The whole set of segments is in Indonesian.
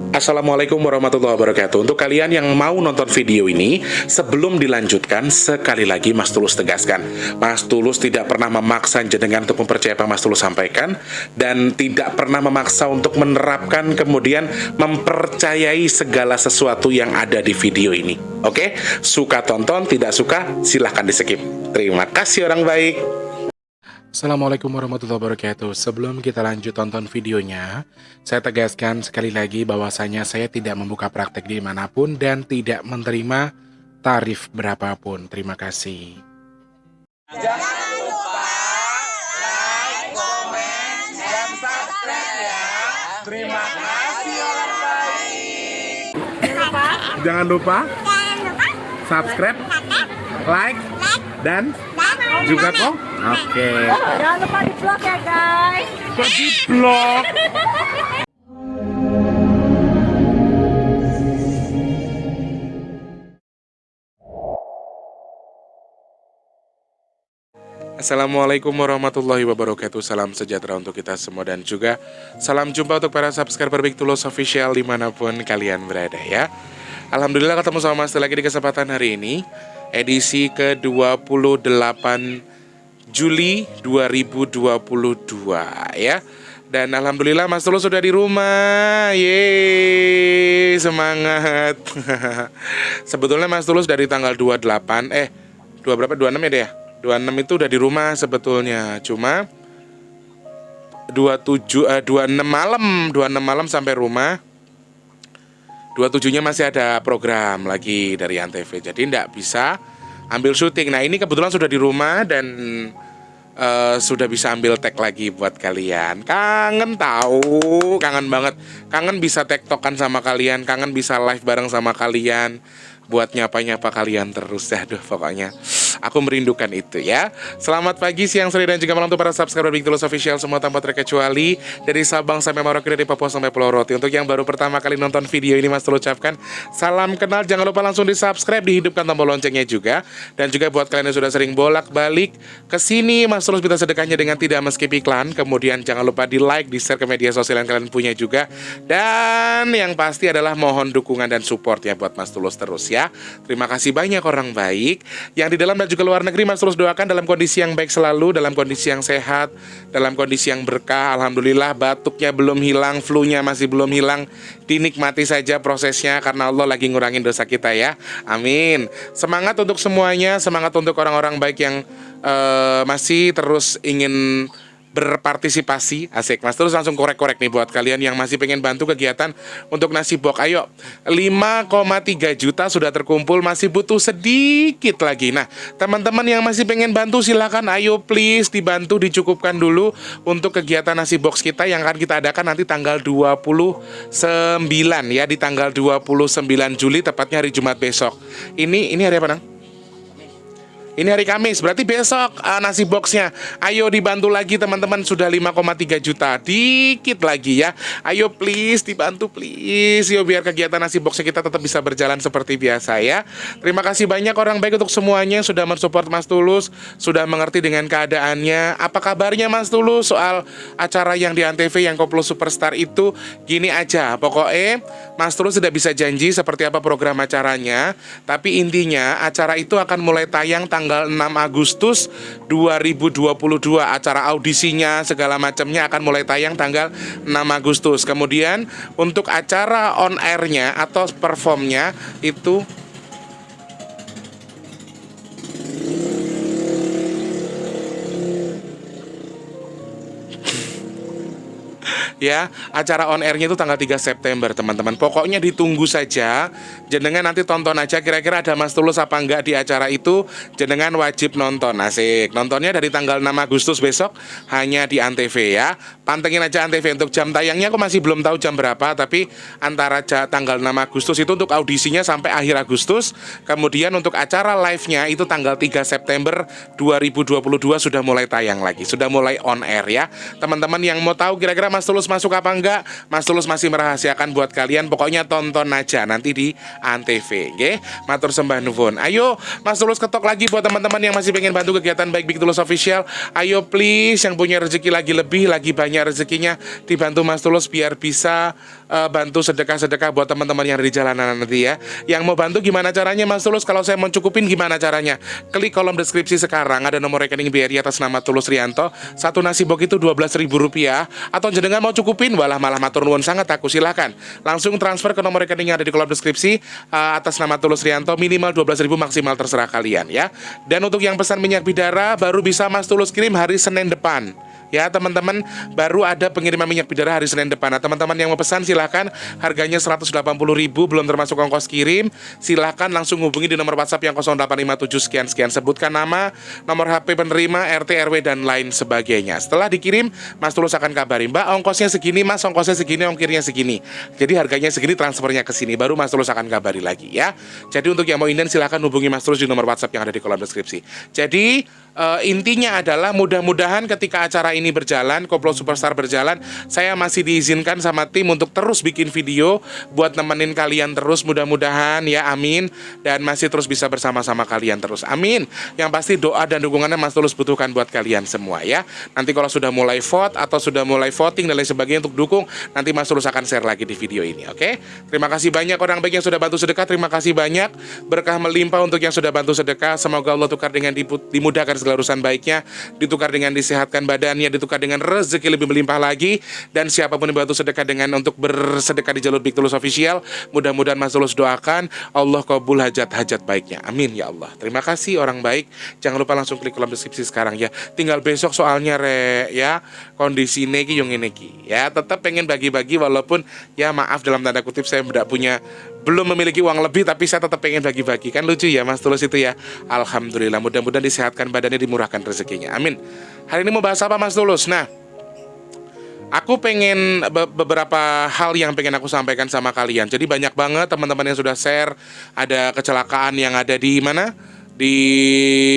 Assalamualaikum warahmatullahi wabarakatuh. Untuk kalian yang mau nonton video ini, sebelum dilanjutkan, sekali lagi Mas Tulus tegaskan, Mas Tulus tidak pernah memaksa jenengan untuk mempercayai apa Mas Tulus sampaikan, dan tidak pernah memaksa untuk menerapkan kemudian mempercayai segala sesuatu yang ada di video ini. Oke? Suka tonton, tidak suka silahkan di skip. Terima kasih orang baik. Assalamualaikum warahmatullahi wabarakatuh. Sebelum kita lanjut tonton videonya, saya tegaskan sekali lagi bahwasanya saya tidak membuka praktek dimanapun dan tidak menerima tarif berapapun. Terima kasih. Jangan lupa like, komen, dan subscribe ya. Terima kasih orang baik. Jangan lupa subscribe, like, dan juga kok. Oke. Jangan lupa di vlog ya guys. Kok di vlog? Assalamualaikum warahmatullahi wabarakatuh. Salam sejahtera untuk kita semua dan juga salam jumpa untuk para subscriber Big Tulus Official dimanapun kalian berada ya. Alhamdulillah ketemu sama Mas lagi di kesempatan hari ini, edisi ke-28 Juli 2022 ya. Dan alhamdulillah Mas Tulus sudah di rumah. Yeay, semangat. Sebetulnya Mas Tulus dari tanggal 28 26 ya deh ya. 26 itu udah di rumah sebetulnya. Cuma 26 malam sampai rumah. 27-nya masih ada program lagi dari Antv. Jadi nggak bisa ambil syuting. Nah ini kebetulan sudah di rumah dan sudah bisa ambil tag lagi buat kalian. Kangen tahu, kangen banget. Kangen bisa tektokan sama kalian, kangen bisa live bareng sama kalian, buat nyapa-nyapa kalian terus. Aduh pokoknya aku merindukan itu ya. Selamat pagi, siang, sore, dan juga malam untuk para subscriber Big Tulus Official semua tanpa terkecuali, dari Sabang sampai Merauke, dari Papua sampai Pulau Roti. Untuk yang baru pertama kali nonton video ini, Mas Tulus ucapkan salam kenal. Jangan lupa langsung di subscribe, dihidupkan tombol loncengnya juga. Dan juga buat kalian yang sudah sering bolak-balik ke sini, Mas Tulus minta sedekahnya dengan tidak men-skip iklan. Kemudian jangan lupa di like, di share ke media sosial yang kalian punya juga. Dan yang pasti adalah mohon dukungan dan support ya buat Mas Tulus terus ya. Terima kasih banyak orang baik yang di dalam dan juga luar negeri. Mas Tulus doakan dalam kondisi yang baik selalu, dalam kondisi yang sehat, dalam kondisi yang berkah. Alhamdulillah batuknya belum hilang, flu-nya masih belum hilang. Dinikmati saja prosesnya karena Allah lagi ngurangin dosa kita ya. Amin. Semangat untuk semuanya, semangat untuk orang-orang baik yang masih terus ingin berpartisipasi. Asik, Mas Tulus langsung korek-korek nih buat kalian yang masih pengen bantu kegiatan untuk nasi box. Ayo, 5,3 juta sudah terkumpul, masih butuh sedikit lagi. Nah, teman-teman yang masih pengen bantu silakan, ayo please dibantu, dicukupkan dulu untuk kegiatan nasi box kita yang akan kita adakan nanti tanggal 29 ya, di tanggal 29 Juli tepatnya hari Jumat besok. Ini hari apa, Nang? Ini hari Kamis, berarti besok nasi boxnya. Ayo dibantu lagi teman-teman, sudah 5,3 juta. Dikit lagi ya. Ayo please dibantu please. Yuk biar kegiatan nasi boxnya kita tetap bisa berjalan seperti biasa ya. Terima kasih banyak orang baik untuk semuanya yang sudah mensupport Mas Tulus, sudah mengerti dengan keadaannya. Apa kabarnya Mas Tulus soal acara yang di Antv yang Koplo Superstar itu? Gini aja, pokoknya Mas Tulus tidak bisa janji seperti apa program acaranya, tapi intinya acara itu akan mulai tayang tanggal 6 Agustus 2022. Acara audisinya segala macamnya akan mulai tayang tanggal 6 Agustus. Kemudian untuk acara on air-nya atau performnya itu ya, acara on airnya itu tanggal 3 September teman-teman. Pokoknya ditunggu saja. Jenengan nanti tonton aja kira-kira ada Mas Tulus apa enggak di acara itu. Jenengan wajib nonton. Asik. Nontonnya dari tanggal 6 Agustus besok hanya di Antv ya. Pantengin aja Antv. Untuk jam tayangnya aku masih belum tahu jam berapa, tapi antara tanggal 6 Agustus itu untuk audisinya sampai akhir Agustus. Kemudian untuk acara live-nya itu tanggal 3 September 2022 sudah mulai tayang lagi. Sudah mulai on air ya. Teman-teman yang mau tahu kira-kira Mas Tulus masuk apa enggak, Mas Tulus masih merahasiakan buat kalian. Pokoknya tonton aja nanti di Antv, nggih. Matur sembah nuwun. Ayo Mas Tulus ketok lagi buat teman-teman yang masih pengen bantu kegiatan Baik Big Tulus Official. Ayo please, yang punya rezeki lagi lebih, lagi banyak rezekinya, dibantu Mas Tulus biar bisa bantu sedekah-sedekah buat teman-teman yang di jalanan nanti ya. Yang mau bantu gimana caranya Mas Tulus? Kalau saya mau cukupin gimana caranya? Klik kolom deskripsi sekarang, ada nomor rekening BRI atas nama Tulus Rianto. Satu nasi bok itu Rp12.000. Atau jenengan mau cukupin, malah matur nuwun sangat aku, silahkan langsung transfer ke nomor rekening yang ada di kolom deskripsi atas nama Tulus Rianto, minimal 12.000, maksimal terserah kalian ya. Dan untuk yang pesan minyak bidara baru bisa Mas Tulus kirim hari Senin depan. Ya teman-teman, baru ada pengiriman minyak bidara hari Senin depan. Nah, teman-teman yang mau pesan silahkan, harganya 180.000 belum termasuk ongkos kirim. Silahkan langsung hubungi di nomor WhatsApp yang 0857 sekian-sekian. Sebutkan nama, nomor HP penerima, RT, RW, dan lain sebagainya. Setelah dikirim, Mas Tulus akan kabari, Mbak ongkosnya segini, Mas ongkosnya segini, ongkirnya segini. Jadi harganya segini, transfernya ke sini. Baru Mas Tulus akan kabari lagi ya. Jadi untuk yang mau inden silahkan hubungi Mas Tulus di nomor WhatsApp yang ada di kolom deskripsi. Jadi intinya adalah mudah-mudahan ketika acara ini berjalan, Koplo Superstar berjalan, saya masih diizinkan sama tim untuk terus bikin video buat nemenin kalian terus, mudah-mudahan ya, amin. Dan masih terus bisa bersama-sama kalian terus, amin. Yang pasti doa dan dukungannya Mas Tulus butuhkan buat kalian semua ya. Nanti kalau sudah mulai vote atau sudah mulai voting dan lain sebagainya untuk dukung, nanti Mas Tulus akan share lagi di video ini, oke? Terima kasih banyak orang baik yang sudah bantu sedekah, terima kasih banyak. Berkah melimpah untuk yang sudah bantu sedekah. Semoga Allah tukar dengan dimudahkan segala urusan baiknya, ditukar dengan disehatkan badannya, ditukar dengan rezeki lebih melimpah lagi. Dan siapapun yang bantu sedekah dengan untuk bersedekah di jalur Big Tulus Official, mudah-mudahan Mas Tulus doakan Allah kabul hajat-hajat baiknya, amin ya Allah. Terima kasih orang baik. Jangan lupa langsung klik kolom deskripsi sekarang ya. Tinggal besok soalnya ya, kondisi neki yang ini ya. Tetap pengen bagi-bagi walaupun ya maaf dalam tanda kutip saya belum memiliki uang lebih, tapi saya tetap pengen bagi-bagi. Kan lucu ya Mas Tulus itu ya. Alhamdulillah, mudah-mudahan disehatkan badannya, dimurahkan rezekinya, amin. Hari ini mau bahas apa Mas Tulus? Nah, aku pengen beberapa hal yang pengen aku sampaikan sama kalian. Jadi banyak banget teman-teman yang sudah share ada kecelakaan yang ada di mana? Di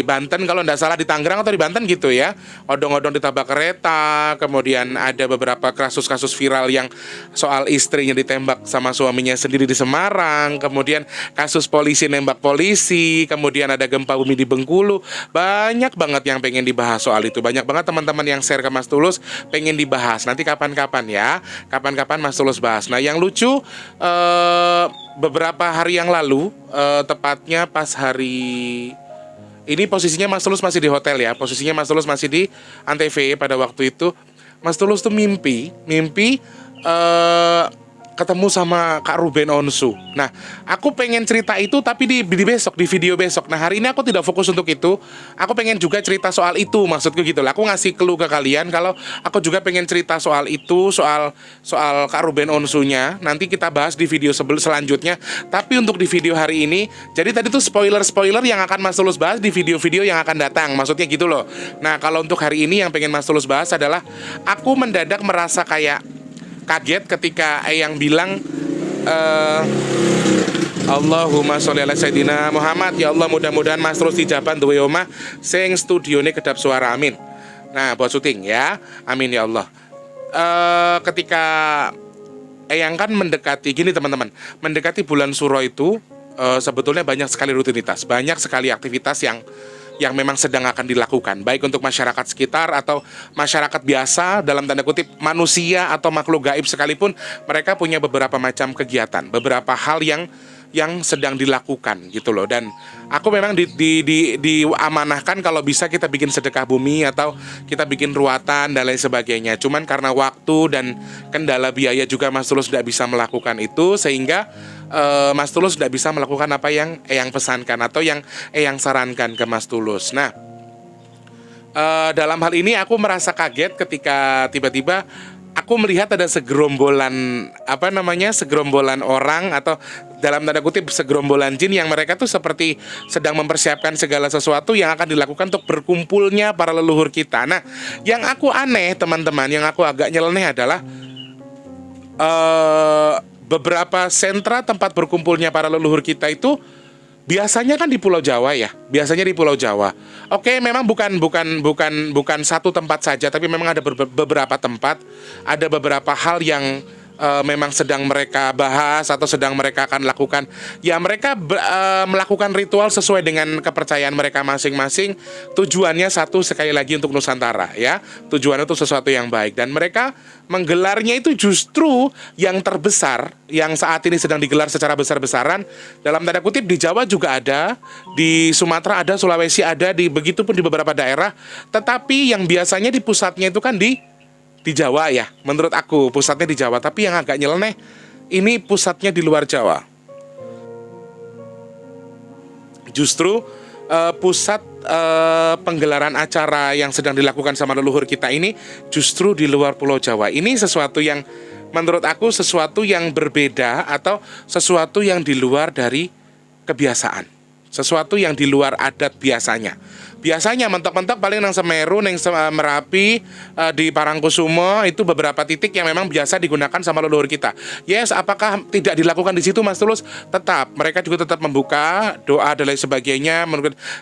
Banten kalau tidak salah, di Tangerang atau di Banten gitu ya. Odong-odong ditabrak kereta. Kemudian ada beberapa kasus-kasus viral yang soal istrinya ditembak sama suaminya sendiri di Semarang. Kemudian kasus polisi nembak polisi. Kemudian ada gempa bumi di Bengkulu. Banyak banget yang pengen dibahas soal itu. Banyak banget teman-teman yang share ke Mas Tulus pengen dibahas. Nanti kapan-kapan ya, kapan-kapan Mas Tulus bahas. Nah yang lucu, beberapa hari yang lalu, tepatnya pas hari ini posisinya Mas Tulus masih di hotel ya. Posisinya Mas Tulus masih di Antv pada waktu itu. Mas Tulus tuh mimpi ketemu sama Kak Ruben Onsu. Nah, aku pengen cerita itu tapi di besok, di video besok. Nah, hari ini aku tidak fokus untuk itu. Aku pengen juga cerita soal itu, maksudku gitu lah. Aku ngasih clue ke kalian kalau aku juga pengen cerita soal itu, soal Kak Ruben Onsunya. Nanti kita bahas di video selanjutnya. Tapi untuk di video hari ini, jadi tadi tuh spoiler yang akan Mas Tulus bahas di video-video yang akan datang. Maksudnya gitu loh. Nah, kalau untuk hari ini yang pengen Mas Tulus bahas adalah aku mendadak merasa kayak kaget ketika Eyang bilang Allahumma sholli ala Sayyidina Muhammad. Ya Allah, mudah-mudahan Mas Tulus dijaban duwe omah sing studione kedap suara, amin. Nah, buat syuting ya, amin ya Allah. Ketika Eyang kan mendekati gini teman-teman, mendekati bulan Suro itu sebetulnya banyak sekali rutinitas, banyak sekali aktivitas yang memang sedang akan dilakukan, baik untuk masyarakat sekitar atau masyarakat biasa, dalam tanda kutip manusia atau makhluk gaib sekalipun, mereka punya beberapa macam kegiatan, beberapa hal yang sedang dilakukan gitu loh. Dan aku memang diamanahkan kalau bisa kita bikin sedekah bumi atau kita bikin ruatan dan lain sebagainya. Cuman karena waktu dan kendala biaya juga Mas Tulus tidak bisa melakukan itu, sehingga Mas Tulus tidak bisa melakukan apa yang Eyang pesankan atau yang Eyang sarankan ke Mas Tulus. Nah, dalam hal ini aku merasa kaget ketika tiba-tiba aku melihat ada segerombolan segerombolan orang atau dalam tanda kutip segerombolan jin yang mereka tuh seperti sedang mempersiapkan segala sesuatu yang akan dilakukan untuk berkumpulnya para leluhur kita. Nah, yang aku aneh teman-teman, yang aku agak nyeleneh adalah beberapa sentra tempat berkumpulnya para leluhur kita itu biasanya kan di Pulau Jawa ya, biasanya di Pulau Jawa. Oke, memang bukan satu tempat saja, tapi memang ada beberapa tempat, ada beberapa hal yang memang sedang mereka bahas atau sedang mereka akan lakukan. Ya mereka melakukan ritual sesuai dengan kepercayaan mereka masing-masing. Tujuannya satu, sekali lagi untuk Nusantara ya. Tujuannya itu sesuatu yang baik, dan mereka menggelarnya itu justru yang terbesar, yang saat ini sedang digelar secara besar-besaran. Dalam tanda kutip di Jawa juga ada, di Sumatera ada, Sulawesi ada, begitupun di beberapa daerah. Tetapi yang biasanya di pusatnya itu kan di Jawa ya, menurut aku pusatnya di Jawa. Tapi yang agak nyeleneh, ini pusatnya di luar Jawa. Justru pusat penggelaran acara yang sedang dilakukan sama leluhur kita ini justru di luar Pulau Jawa. Ini sesuatu yang menurut aku sesuatu yang berbeda, atau sesuatu yang di luar dari kebiasaan, sesuatu yang di luar adat biasanya. Biasanya mentok-mentok paling nang Semeru, nang Merapi, di Parangkusumo itu beberapa titik yang memang biasa digunakan sama leluhur kita. Yes, apakah tidak dilakukan di situ, Mas Tulus? Tetap, mereka juga tetap membuka doa dan lain sebagainya.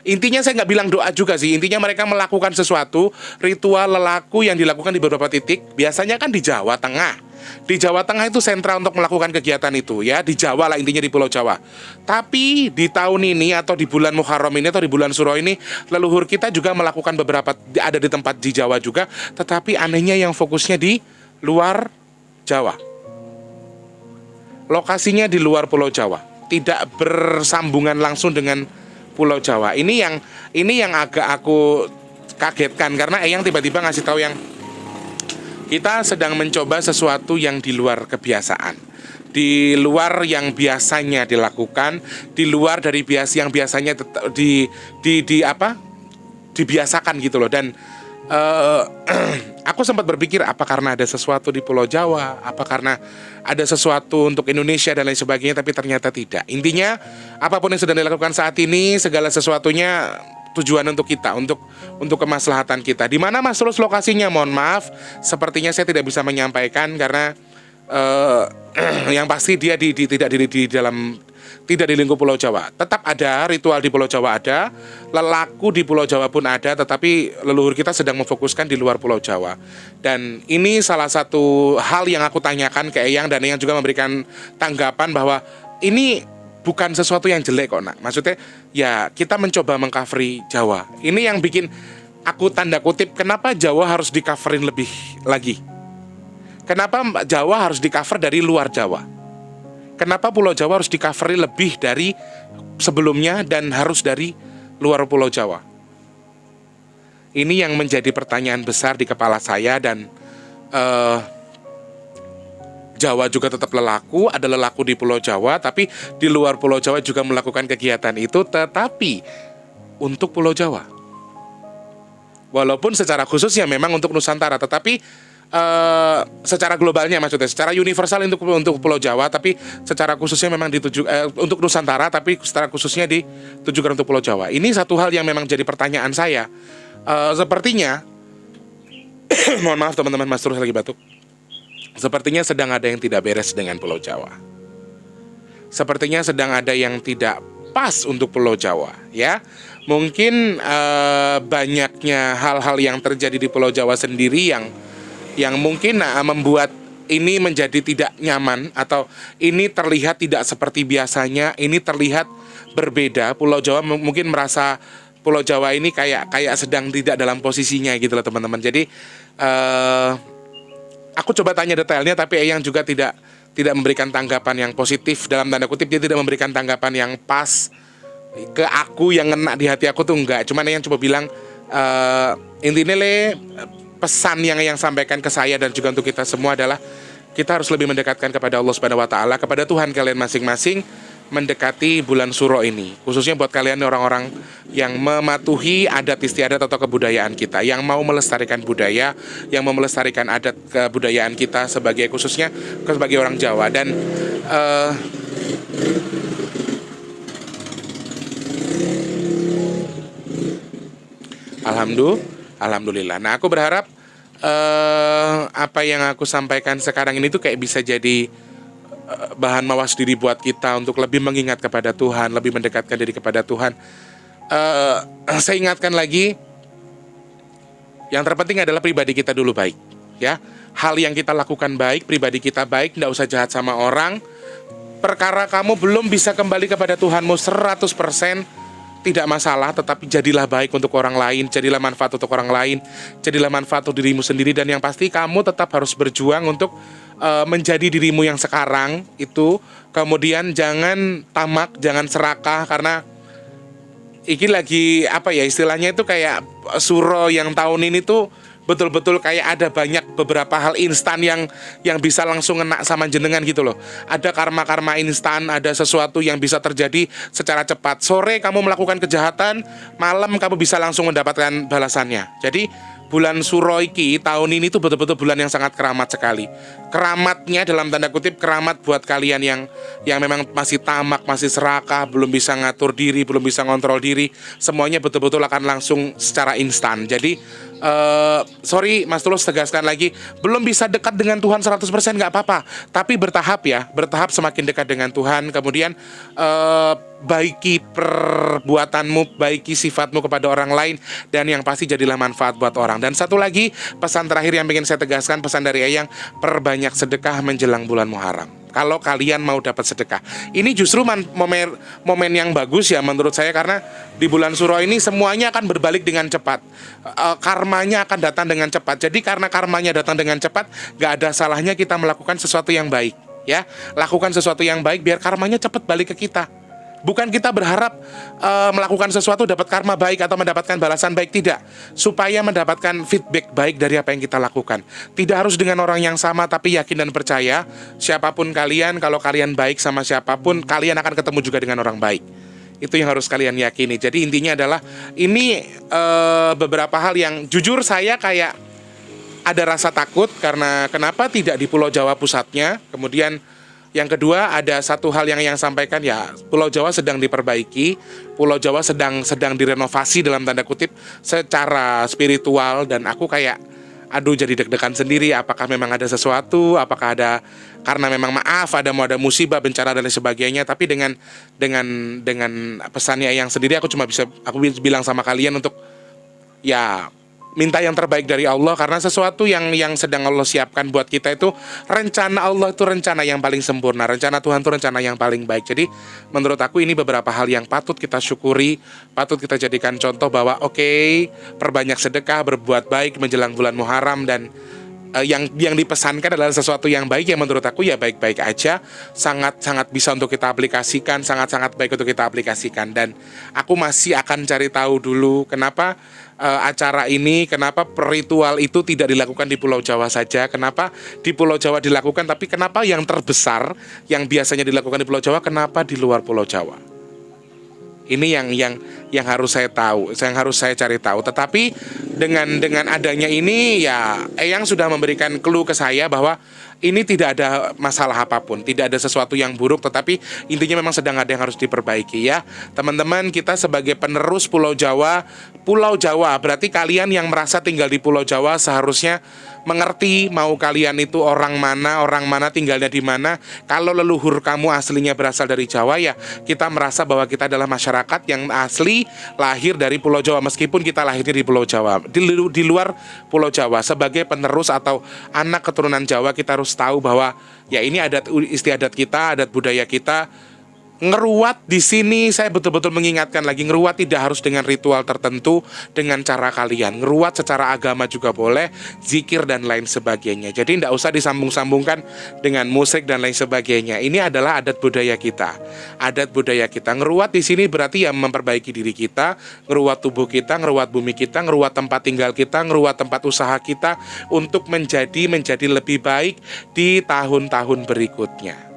Intinya saya nggak bilang doa juga sih. Intinya mereka melakukan sesuatu ritual lelaku yang dilakukan di beberapa titik. Biasanya kan di Jawa Tengah. Di Jawa Tengah itu sentral untuk melakukan kegiatan itu ya, di Jawa lah, intinya di Pulau Jawa. Tapi di tahun ini atau di bulan Muharram ini atau di bulan Suro ini, leluhur kita juga melakukan beberapa, ada di tempat di Jawa juga, tetapi anehnya yang fokusnya di luar Jawa. Lokasinya di luar Pulau Jawa, tidak bersambungan langsung dengan Pulau Jawa. Ini yang agak aku kagetkan, karena Eyang tiba-tiba ngasih tahu yang kita sedang mencoba sesuatu yang di luar kebiasaan, di luar yang biasanya dilakukan, di luar dari yang biasanya dibiasakan gitu loh. Dan aku sempat berpikir, apa karena ada sesuatu di Pulau Jawa, apa karena ada sesuatu untuk Indonesia dan lain sebagainya, tapi ternyata tidak. Intinya apapun yang sedang dilakukan saat ini, segala sesuatunya tujuan untuk kita, untuk kemaslahatan kita. Di mana Mas Tulus lokasinya? Mohon maaf, sepertinya saya tidak bisa menyampaikan karena yang pasti dia tidak di lingkup Pulau Jawa. Tetap ada ritual di Pulau Jawa, ada lelaku di Pulau Jawa pun ada, tetapi leluhur kita sedang memfokuskan di luar Pulau Jawa. Dan ini salah satu hal yang aku tanyakan ke Eyang, dan Eyang juga memberikan tanggapan bahwa ini bukan sesuatu yang jelek kok, nak. Maksudnya ya kita mencoba mengcovery Jawa. Ini yang bikin aku tanda kutip, kenapa Jawa harus di-coverin lebih lagi? Kenapa Jawa harus di-cover dari luar Jawa? Kenapa Pulau Jawa harus di-covery lebih dari sebelumnya dan harus dari luar Pulau Jawa? Ini yang menjadi pertanyaan besar di kepala saya. Dan Jawa juga tetap lelaku, ada lelaku di Pulau Jawa, tapi di luar Pulau Jawa juga melakukan kegiatan itu, tetapi untuk Pulau Jawa. Walaupun secara khususnya memang untuk Nusantara, tetapi secara globalnya, maksudnya secara universal untuk Pulau Jawa, tapi secara khususnya memang untuk Nusantara, tapi secara khususnya ditujukan untuk Pulau Jawa. Ini satu hal yang memang jadi pertanyaan saya. Sepertinya mohon maaf teman-teman, Mas Tulus lagi batuk. Sepertinya sedang ada yang tidak beres dengan Pulau Jawa. Sepertinya sedang ada yang tidak pas untuk Pulau Jawa, ya. Mungkin banyaknya hal-hal yang terjadi di Pulau Jawa sendiri yang mungkin membuat ini menjadi tidak nyaman, atau ini terlihat tidak seperti biasanya, ini terlihat berbeda. Pulau Jawa mungkin merasa Pulau Jawa ini kayak sedang tidak dalam posisinya gitu loh teman-teman. Jadi aku coba tanya detailnya, tapi Eyang juga tidak memberikan tanggapan yang positif, dalam tanda kutip. Dia tidak memberikan tanggapan yang pas ke aku, yang ngena di hati aku tuh enggak. Cuman Eyang coba bilang intinya pesan yang Eyang sampaikan ke saya dan juga untuk kita semua adalah kita harus lebih mendekatkan kepada Allah Subhanahu wa taala, kepada Tuhan kalian masing-masing, mendekati bulan Suro ini. Khususnya buat kalian orang-orang yang mematuhi adat istiadat atau kebudayaan kita, yang mau melestarikan budaya, yang mau melestarikan adat kebudayaan kita khususnya sebagai orang Jawa. Dan Alhamdulillah. Nah, aku berharap apa yang aku sampaikan sekarang ini tuh kayak bisa jadi bahan mawas diri buat kita untuk lebih mengingat kepada Tuhan, lebih mendekatkan diri kepada Tuhan. Saya ingatkan lagi, yang terpenting adalah pribadi kita dulu baik, ya. Hal yang kita lakukan baik, pribadi kita baik, tidak usah jahat sama orang. Perkara kamu belum bisa kembali kepada Tuhanmu 100%, tidak masalah, tetapi jadilah baik untuk orang lain, jadilah manfaat untuk orang lain, jadilah manfaat untuk dirimu sendiri, dan yang pasti kamu tetap harus berjuang untuk menjadi dirimu yang sekarang itu. Kemudian jangan tamak, jangan serakah, karena ini lagi apa ya istilahnya itu kayak suro yang tahun ini tuh betul-betul kayak ada banyak beberapa hal instan yang bisa langsung ngena sama jenengan gitu loh. Ada karma-karma instan, ada sesuatu yang bisa terjadi secara cepat. Sore kamu melakukan kejahatan, malam kamu bisa langsung mendapatkan balasannya. Jadi bulan Suro iki tahun ini tuh betul-betul bulan yang sangat keramat sekali. Keramatnya dalam tanda kutip keramat buat kalian yang memang masih tamak, masih serakah, belum bisa ngatur diri, belum bisa ngontrol diri. Semuanya betul-betul akan langsung secara instan. Jadi sorry Mas Tulus, tegaskan lagi, belum bisa dekat dengan Tuhan 100% nggak apa-apa, tapi bertahap ya, bertahap semakin dekat dengan Tuhan. Kemudian baiki perbuatanmu, baiki sifatmu kepada orang lain, dan yang pasti jadilah manfaat buat orang. Dan satu lagi pesan terakhir yang ingin saya tegaskan, pesan dari Eyang, perbanyak sedekah menjelang bulan Muharram. Kalau kalian mau dapat sedekah, ini justru momen yang bagus ya menurut saya, karena di bulan Suro ini semuanya akan berbalik dengan cepat. Karmanya akan datang dengan cepat. Jadi karena karmanya datang dengan cepat, gak ada salahnya kita melakukan sesuatu yang baik, ya. Lakukan sesuatu yang baik biar karmanya cepat balik ke kita. Bukan kita berharap melakukan sesuatu dapat karma baik atau mendapatkan balasan baik, tidak. Supaya mendapatkan feedback baik dari apa yang kita lakukan. Tidak harus dengan orang yang sama, tapi yakin dan percaya, siapapun kalian, kalau kalian baik sama siapapun, kalian akan ketemu juga dengan orang baik. Itu yang harus kalian yakini. Jadi intinya adalah, ini beberapa hal yang jujur saya kayak ada rasa takut, karena kenapa tidak di Pulau Jawa pusatnya. Kemudian yang kedua, ada satu hal yang sampaikan, ya Pulau Jawa sedang diperbaiki, Pulau Jawa sedang direnovasi dalam tanda kutip secara spiritual, dan aku kayak aduh jadi deg-degan sendiri. Apakah memang ada sesuatu, apakah ada karena memang maaf ada musibah, bencana dan lain sebagainya. Tapi dengan pesannya yang sendiri, aku bilang sama kalian untuk ya minta yang terbaik dari Allah, karena sesuatu yang sedang Allah siapkan buat kita itu, rencana Allah itu rencana yang paling sempurna, rencana Tuhan itu rencana yang paling baik. Jadi menurut aku ini beberapa hal yang patut kita syukuri, patut kita jadikan contoh bahwa perbanyak sedekah, berbuat baik menjelang bulan Muharram, dan yang dipesankan adalah sesuatu yang baik, yang menurut aku ya baik-baik aja, sangat bisa untuk kita aplikasikan, sangat baik untuk kita aplikasikan. Dan aku masih akan cari tahu dulu kenapa acara ini, kenapa ritual itu tidak dilakukan di Pulau Jawa saja, kenapa di Pulau Jawa dilakukan, tapi kenapa yang terbesar yang biasanya dilakukan di Pulau Jawa, kenapa di luar Pulau Jawa? Ini yang harus saya tahu, yang harus saya cari tahu. Tetapi dengan adanya ini, ya Eyang sudah memberikan clue ke saya bahwa ini tidak ada masalah apapun, tidak ada sesuatu yang buruk, tetapi intinya memang sedang ada yang harus diperbaiki, ya. Teman-teman, kita sebagai penerus Pulau Jawa, berarti kalian yang merasa tinggal di Pulau Jawa seharusnya mengerti mau kalian itu orang mana tinggalnya di mana. Kalau leluhur kamu aslinya berasal dari Jawa, ya kita merasa bahwa kita adalah masyarakat yang asli lahir dari Pulau Jawa, meskipun kita lahirnya di Pulau Jawa, di luar Pulau Jawa. Sebagai penerus atau anak keturunan Jawa, kita harus tahu bahwa ya ini adat istiadat kita, adat budaya kita. Ngeruat di sini saya betul-betul mengingatkan lagi, ngeruat tidak harus dengan ritual tertentu, dengan cara kalian. Ngeruat secara agama juga boleh, zikir dan lain sebagainya. Jadi tidak usah disambung-sambungkan dengan musik dan lain sebagainya. Ini adalah adat budaya kita. Adat budaya kita. Ngeruat di sini berarti ya memperbaiki diri kita, ngeruat tubuh kita, ngeruat bumi kita, ngeruat tempat tinggal kita, ngeruat tempat usaha kita untuk menjadi lebih baik di tahun-tahun berikutnya.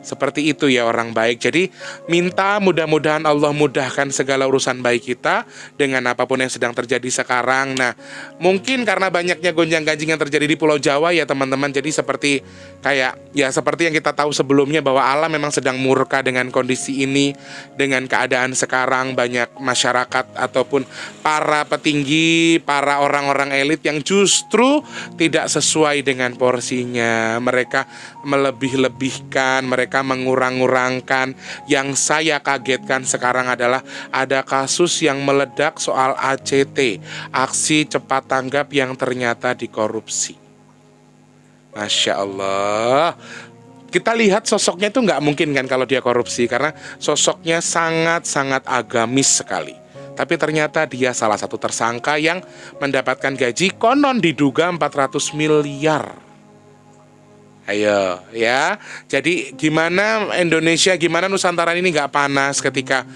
Seperti itu ya orang baik. Jadi minta mudah-mudahan Allah mudahkan segala urusan baik kita dengan apapun yang sedang terjadi sekarang. Nah, mungkin karena banyaknya gonjang-ganjing yang terjadi di Pulau Jawa ya teman-teman. Jadi seperti seperti yang kita tahu sebelumnya bahwa alam memang sedang murka dengan kondisi ini, dengan keadaan sekarang. Banyak masyarakat ataupun para petinggi, para orang-orang elit yang justru tidak sesuai dengan porsinya. Mereka melebih-lebihkan, mereka mengurang-urangkan. Yang saya kagetkan sekarang adalah ada kasus yang meledak soal ACT, aksi cepat tanggap, yang ternyata dikorupsi. Masya Allah. Kita lihat sosoknya itu nggak mungkin kan kalau dia korupsi, karena sosoknya sangat-sangat agamis sekali. Tapi ternyata dia salah satu tersangka yang mendapatkan gaji konon diduga 400 miliar. Ayo ya, jadi gimana Indonesia, gimana Nusantara ini nggak panas ketika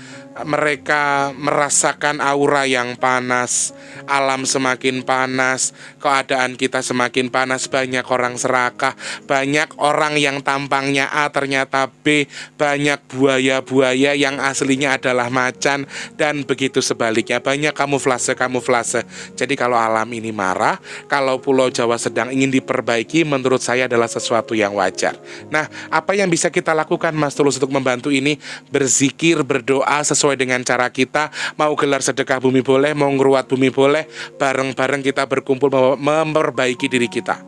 mereka merasakan aura yang panas, alam semakin panas, keadaan kita semakin panas, banyak orang serakah, banyak orang yang tampangnya A ternyata B, banyak buaya-buaya yang aslinya adalah macan, dan begitu sebaliknya, banyak kamuflase-kamuflase. Jadi kalau alam ini marah, kalau Pulau Jawa sedang ingin diperbaiki, menurut saya adalah sesuatu yang wajar. Nah, apa yang bisa kita lakukan Mas Tulus untuk membantu ini? Berzikir, berdoa sesuai dengan cara kita. Mau gelar sedekah bumi boleh, mau ngeruat bumi boleh. Bareng-bareng kita berkumpul memperbaiki diri kita,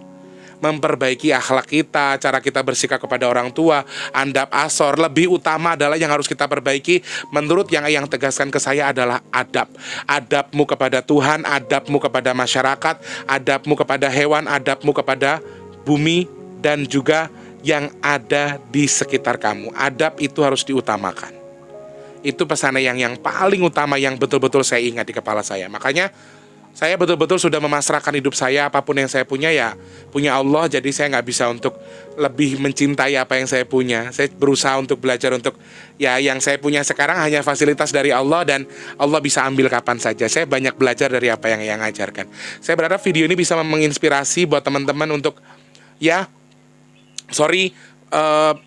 memperbaiki akhlak kita, cara kita bersikap kepada orang tua, andap asor. Lebih utama adalah yang harus kita perbaiki, menurut yang tegaskan ke saya adalah adab. Adabmu kepada Tuhan, adabmu kepada masyarakat, adabmu kepada hewan, adabmu kepada bumi, dan juga yang ada di sekitar kamu. Adab itu harus diutamakan. Itu pesan yang paling utama, yang betul-betul saya ingat di kepala saya. Makanya saya betul-betul sudah memasrahkan hidup saya, apapun yang saya punya ya punya Allah. Jadi saya nggak bisa untuk lebih mencintai apa yang saya punya. Saya berusaha untuk belajar untuk yang saya punya sekarang hanya fasilitas dari Allah, dan Allah bisa ambil kapan saja. Saya banyak belajar dari apa yang ajarkan. Saya berharap video ini bisa menginspirasi buat teman-teman untuk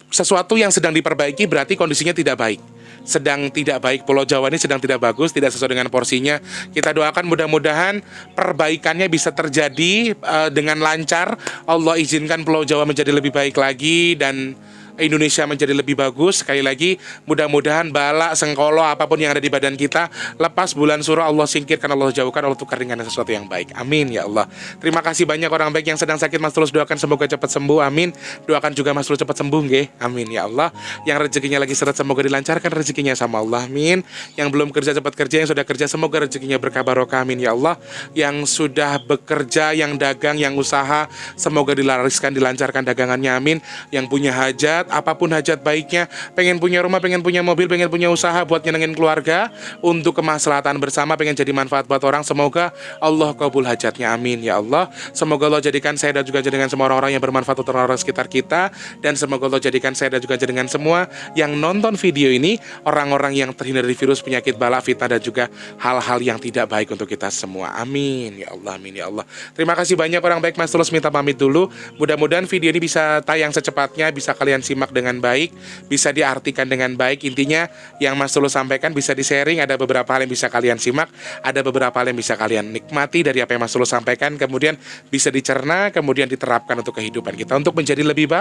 sesuatu yang sedang diperbaiki berarti kondisinya tidak baik. Sedang tidak baik, Pulau Jawa ini sedang tidak bagus, tidak sesuai dengan porsinya. Kita doakan mudah-mudahan perbaikannya bisa terjadi dengan lancar. Allah izinkan Pulau Jawa menjadi lebih baik lagi dan Indonesia menjadi lebih bagus. Sekali lagi, mudah-mudahan bala, sengkolo, apapun yang ada di badan kita, lepas bulan surah, Allah singkirkan, Allah jauhkan, Allah tukar dengan sesuatu yang baik. Amin ya Allah. Terima kasih banyak orang baik yang sedang sakit. Mas Tulus doakan semoga cepat sembuh. Amin. Doakan juga Mas Tulus cepat sembuh nggih. Amin ya Allah. Yang rezekinya lagi seret semoga dilancarkan rezekinya sama Allah. Amin. Yang belum kerja cepat kerja, yang sudah kerja semoga rezekinya berkah barokah. Amin ya Allah. Yang sudah bekerja, yang dagang, yang usaha, semoga dilariskan, dilancarkan dagangannya. Amin. Yang punya hajat, apapun hajat baiknya, pengen punya rumah, pengen punya mobil, pengen punya usaha buat nyenengin keluarga, untuk kemaslahatan bersama, pengen jadi manfaat buat orang, semoga Allah kabul hajatnya. Amin ya Allah. Semoga Allah jadikan saya dan juga jadikan semua orang-orang yang bermanfaat untuk orang-orang sekitar kita, dan semoga Allah jadikan saya dan juga jadikan semua yang nonton video ini orang-orang yang terhindar dari virus, penyakit, bala, fitnah, dan juga hal-hal yang tidak baik untuk kita semua. Amin ya Allah. Amin ya Allah. Terima kasih banyak orang baik. Mas Tulus minta pamit dulu. Mudah-mudahan video ini bisa tayang secepatnya, bisa kalian simak dengan baik, bisa diartikan dengan baik. Intinya yang Mas Tulus sampaikan bisa di-sharing. Ada beberapa hal yang bisa kalian simak, ada beberapa hal yang bisa kalian nikmati dari apa yang Mas Tulus sampaikan, kemudian bisa dicerna, kemudian diterapkan untuk kehidupan kita untuk menjadi lebih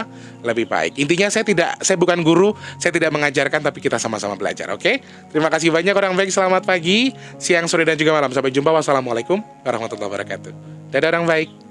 baik. Intinya saya bukan guru, saya tidak mengajarkan, tapi kita sama-sama belajar. Oke? Terima kasih banyak orang baik. Selamat pagi, siang, sore, dan juga malam. Sampai jumpa. Wassalamualaikum warahmatullahi wabarakatuh. Dadah orang baik.